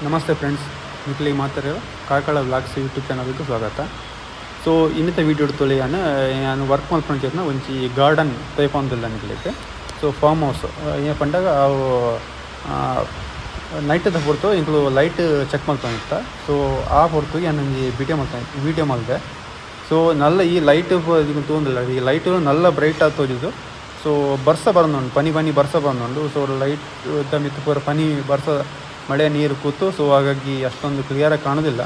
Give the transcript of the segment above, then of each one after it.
ನಮಸ್ತೆ ಫ್ರೆಂಡ್ಸ್, ಮಕ್ಕಳಿಗೆ ಮಾತಾಡೋ ಕಾಕಳ ವ್ಲಾಗ್ಸ್ ಯೂಟ್ಯೂಬ್ ಚಾನಲ್ಗೆ ಸ್ವಾಗತ. ಸೊ ಇನ್ನಿತ ವೀಡಿಯೋ എടുത്തോളി ನಾನು ವರ್ಕ್ ಮಾಡ್ಕೊಂಡು ಒಂಚಿ ಗಾರ್ಡನ್ ತೈಪೊಂದಿಲ್ಲ ನಿಕ್ಲಿಕ್ಕೆ. ಸೊ ಫಾರ್ಮ್ ಹೌಸ್ ಏನು ಪಂಡಾಗ ಅವು ನೈಟದ ಹೊರತು ಇಂಕ್ಲು ಲೈಟ್ ಚೆಕ್ ಮಾಡ್ತಾನಿತ್ತ. ಸೊ ಆ ಹೊರತು ನನಗೆ ವೀಡಿಯೋ ಮಾಡಿದೆ. ಸೊ ನಲ್ಲ ಈ ಲೈಟ್ ತೊಂದಿಲ್ಲ, ಈ ಲೈಟು ನಲ್ಲ ಬ್ರೈಟ್ ಆಗಿ ತೋಜಿದ್ದು. ಸೊ ಬರ್ಸ ಬಂದುಂಡು, ಪನಿ ಬರ್ಸ ಬಂದುಂಡು. ಸೊ ಲೈಟ್ ಮಿತ್ತು ಪೂರ ಪನಿ ಬರ್ಸ ಮಳೆ ನೀರು ಕೂತು. ಸೊ ಹಾಗಾಗಿ ಅಷ್ಟೊಂದು ಕ್ಲಿಯರಾಗಿ ಕಾಣೋದಿಲ್ಲ.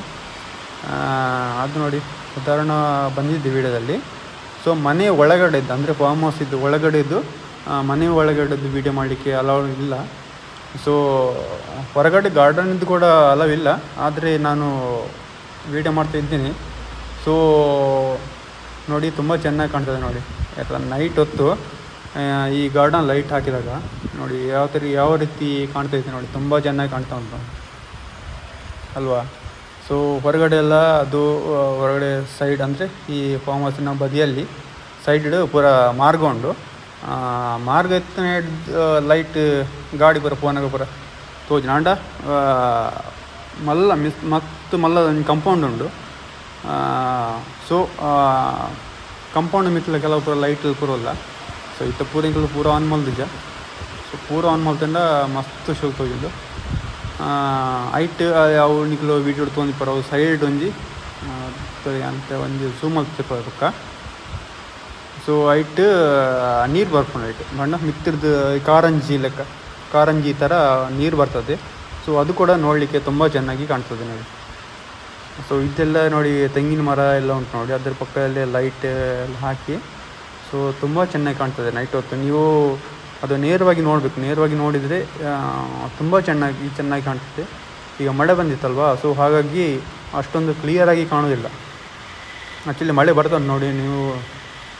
ಅದು ನೋಡಿ ಉದಾಹರಣೆ ಬಂದಿದ್ದು ವೀಡಿಯೋದಲ್ಲಿ. ಸೊ ಮನೆ ಒಳಗಡೆದ್ದು ಅಂದರೆ ಫಾರ್ಮ್ ಹೌಸ್ ಇದ್ದು ಒಳಗಡೆದ್ದು, ಮನೆ ಒಳಗಡೆದ್ದು ವೀಡಿಯೋ ಮಾಡಲಿಕ್ಕೆ ಅಲೌ ಇಲ್ಲ. ಸೊ ಹೊರಗಡೆ ಗಾರ್ಡನ್ದು ಕೂಡ ಅಲೌ ಇಲ್ಲ, ಆದರೆ ನಾನು ವೀಡಿಯೋ ಮಾಡ್ತಾಯಿದ್ದೀನಿ. ಸೊ ನೋಡಿ ತುಂಬ ಚೆನ್ನಾಗಿ ಕಾಣ್ತದೆ ನೋಡಿ. ಯಾಕಂದ್ರೆ ನೈಟ್ ಹೊತ್ತು ಈ ಗಾರ್ಡನ್ ಲೈಟ್ ಹಾಕಿದಾಗ ನೋಡಿ ಯಾವ ರೀತಿ ಕಾಣ್ತೈತೆ ನೋಡಿ, ತುಂಬ ಚೆನ್ನಾಗಿ ಕಾಣ್ತಾ ಉಂಟು ಅಲ್ವಾ. ಸೊ ಹೊರಗಡೆ ಎಲ್ಲ ಅದು ಹೊರಗಡೆ ಸೈಡ್ ಅಂದರೆ ಈ ಫಾರ್ಮ್ ಹೌಸಿನ ಬದಿಯಲ್ಲಿ ಸೈಡ್ ಪೂರ ಮಾರ್ಗ ಉಂಟು. ಮಾರ್ಗ ಎತ್ತ ಲೈಟ್ ಗಾಡಿ ಪೂರ ಫೋನಾಗ ಪೂರ ತೋಜಿ ನಾಂಡ ಮಲ್ಲ ಕಂಪೌಂಡ್ ಉಂಡು. ಸೊ ಕಂಪೌಂಡ್ ಮಿತ್ತಲ ಕೆಲವು ಪೂರ ಲೈಟ್ ಪೂರಲ್ಲ. ಸೊ ಇತ್ತ ಪೂರ ಆನ್ ಮಲ್ದಿಜ. ಸೊ ಪೂರ ಆನ್ ಮಲ್ತಂಡ ಮಸ್ತ್ ಶೋಕ್ ತೋಜಿದ್ದು. ಐಟ್ ಅವು ನಿಕ್ಲು ವೀಡಿಯೋ ತೊಗೊಂಡಿಪ್ಪಾರ ಅವು ಸೈಡ್ ಒಂಜಿ ಅಂತ ಒಂದು ಝೂಮ್ ಆಗ್ತಿಪ್ಪ ಪಕ್ಕ. ಸೊ ಐಟ್ ನೀರು ಬರ್ಕೊಂಡು ಐಟ್ ಬಣ್ಣ ಮಿತ್ತಿರ್ದು ಕಾರಂಜಿ ಥರ ನೀರು ಬರ್ತದೆ. ಸೊ ಅದು ಕೂಡ ನೋಡಲಿಕ್ಕೆ ತುಂಬ ಚೆನ್ನಾಗಿ ಕಾಣ್ತದೆ ನೋಡಿ. ಸೊ ಇದೆಲ್ಲ ನೋಡಿ ತೆಂಗಿನ ಮರ ಎಲ್ಲ ಉಂಟು ನೋಡಿ, ಅದ್ರ ಪಕ್ಕದಲ್ಲೇ ಲೈಟ್ ಎಲ್ಲ ಹಾಕಿ. ಸೊ ತುಂಬ ಚೆನ್ನಾಗಿ ಕಾಣ್ತದೆ ನೈಟ್ ಹೊತ್ತು. ನೀವು ಅದು ನೇರವಾಗಿ ನೋಡಬೇಕು, ನೇರವಾಗಿ ನೋಡಿದರೆ ತುಂಬ ಚೆನ್ನಾಗಿ ಕಾಣ್ತದೆ. ಈಗ ಮಳೆ ಬಂದಿತ್ತಲ್ವ, ಸೊ ಹಾಗಾಗಿ ಅಷ್ಟೊಂದು ಕ್ಲಿಯರಾಗಿ ಕಾಣೋದಿಲ್ಲ. ಆ್ಯಕ್ಚುಲಿ ಮಳೆ ಬರ್ತದೆ ನೋಡಿ, ನೀವು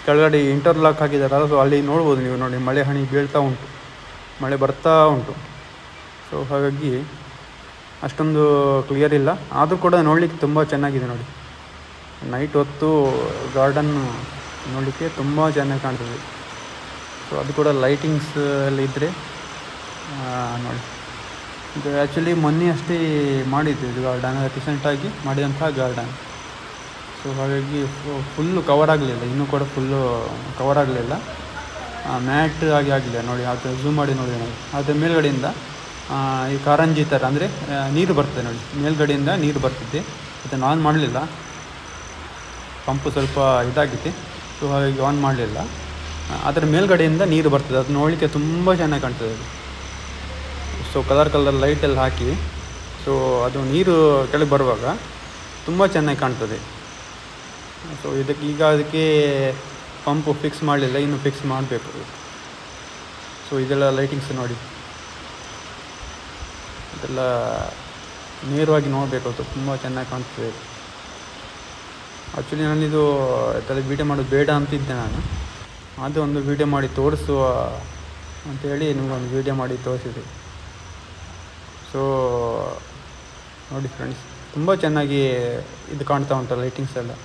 ಕೆಳಗಡೆ ಇಂಟರ್ಲಾಕ್ ಹಾಕಿದಾರಲ್ಲ, ಸೊ ಅಲ್ಲಿ ನೋಡ್ಬೋದು ನೀವು ನೋಡಿ, ಮಳೆ ಹನಿ ಬೀಳ್ತಾ ಉಂಟು, ಮಳೆ ಬರ್ತಾ ಉಂಟು. ಸೊ ಹಾಗಾಗಿ ಅಷ್ಟೊಂದು ಕ್ಲಿಯರ್ ಇಲ್ಲ, ಆದರೂ ಕೂಡ ನೋಡಲಿಕ್ಕೆ ತುಂಬ ಚೆನ್ನಾಗಿದೆ ನೋಡಿ. ನೈಟ್ ಹೊತ್ತು ಗಾರ್ಡನ್ ನೋಡಲಿಕ್ಕೆ ತುಂಬ ಚೆನ್ನಾಗಿ ಕಾಣ್ತದೆ. ಸೊ ಅದು ಕೂಡ ಲೈಟಿಂಗ್ಸ್ ಎಲ್ಲ ಇದ್ದರೆ ನೋಡಿ. ಇದು ಆ್ಯಕ್ಚುಲಿ ಮೊನ್ನೆ ಅಷ್ಟೇ ಮಾಡಿದ್ದು ಇದು ಗಾರ್ಡನ್, ರೀಸೆಂಟಾಗಿ ಮಾಡಿದಂಥ ಗಾರ್ಡನ್. ಸೊ ಹಾಗಾಗಿ ಫುಲ್ಲು ಕವರ್ ಆಗಲಿಲ್ಲ, ಇನ್ನೂ ಕೂಡ ಫುಲ್ಲು ಕವರ್ ಆಗಲಿಲ್ಲ, ಮ್ಯಾಟ್ ಆಗಿ ಆಗಲಿಲ್ಲ ನೋಡಿ. ಅದು ಝೂಮ್ ಮಾಡಿ ನೋಡಿ ನೋಡಿ, ಅದರ ಮೇಲ್ಗಡೆಯಿಂದ ಈ ಕಾರಂಜಿ ಥರ ಅಂದರೆ ನೀರು ಬರ್ತದೆ ನೋಡಿ, ಮೇಲ್ಗಡೆಯಿಂದ ನೀರು ಬರ್ತಿದ್ದೆ. ಅದನ್ನು ಆನ್ ಮಾಡಲಿಲ್ಲ, ಪಂಪು ಸ್ವಲ್ಪ ಇದಾಗಿದೆ. ಸೊ ಹಾಗಾಗಿ ಆನ್ ಮಾಡಲಿಲ್ಲ. ಅದರ ಮೇಲ್ಗಡೆಯಿಂದ ನೀರು ಬರ್ತದೆ, ಅದು ನೋಡಲಿಕ್ಕೆ ತುಂಬ ಚೆನ್ನಾಗಿ ಕಾಣ್ತದೆ ಅದು. ಸೊ ಕಲರ್ ಲೈಟೆಲ್ಲ ಹಾಕಿ, ಸೊ ಅದು ನೀರು ಕೆಳಗೆ ಬರುವಾಗ ತುಂಬ ಚೆನ್ನಾಗಿ ಕಾಣ್ತದೆ. ಸೊ ಅದಕ್ಕೆ ಪಂಪು ಫಿಕ್ಸ್ ಮಾಡಲಿಲ್ಲ, ಇನ್ನು ಫಿಕ್ಸ್ ಮಾಡಬೇಕು. ಸೊ ಇದೆಲ್ಲ ಲೈಟಿಂಗ್ಸ್ ನೋಡಿ, ಇದೆಲ್ಲ ನೇರವಾಗಿ ನೋಡಬೇಕು, ತುಂಬ ಚೆನ್ನಾಗಿ ಕಾಣ್ತದೆ. ಆ್ಯಕ್ಚುಲಿ ನಾನಿದು ಇದೆಲ್ಲ ವೀಡಿಯೋ ಮಾಡೋದು ಬೇಡ ಅಂತಿದ್ದೆ ನಾನು, ಅದು ಒಂದು ವೀಡಿಯೋ ಮಾಡಿ ತೋರಿಸುವ ಅಂಥೇಳಿ ನಿಮಗೊಂದು ವೀಡಿಯೋ ಮಾಡಿ ತೋರಿಸಿದೆ. ಸೊ ನೋಡಿ ಫ್ರೆಂಡ್ಸ್, ತುಂಬ ಚೆನ್ನಾಗಿ ಇದು ಕಾಣ್ತಾ ಉಂಟು ಲೈಟಿಂಗ್ಸ್ ಎಲ್ಲ.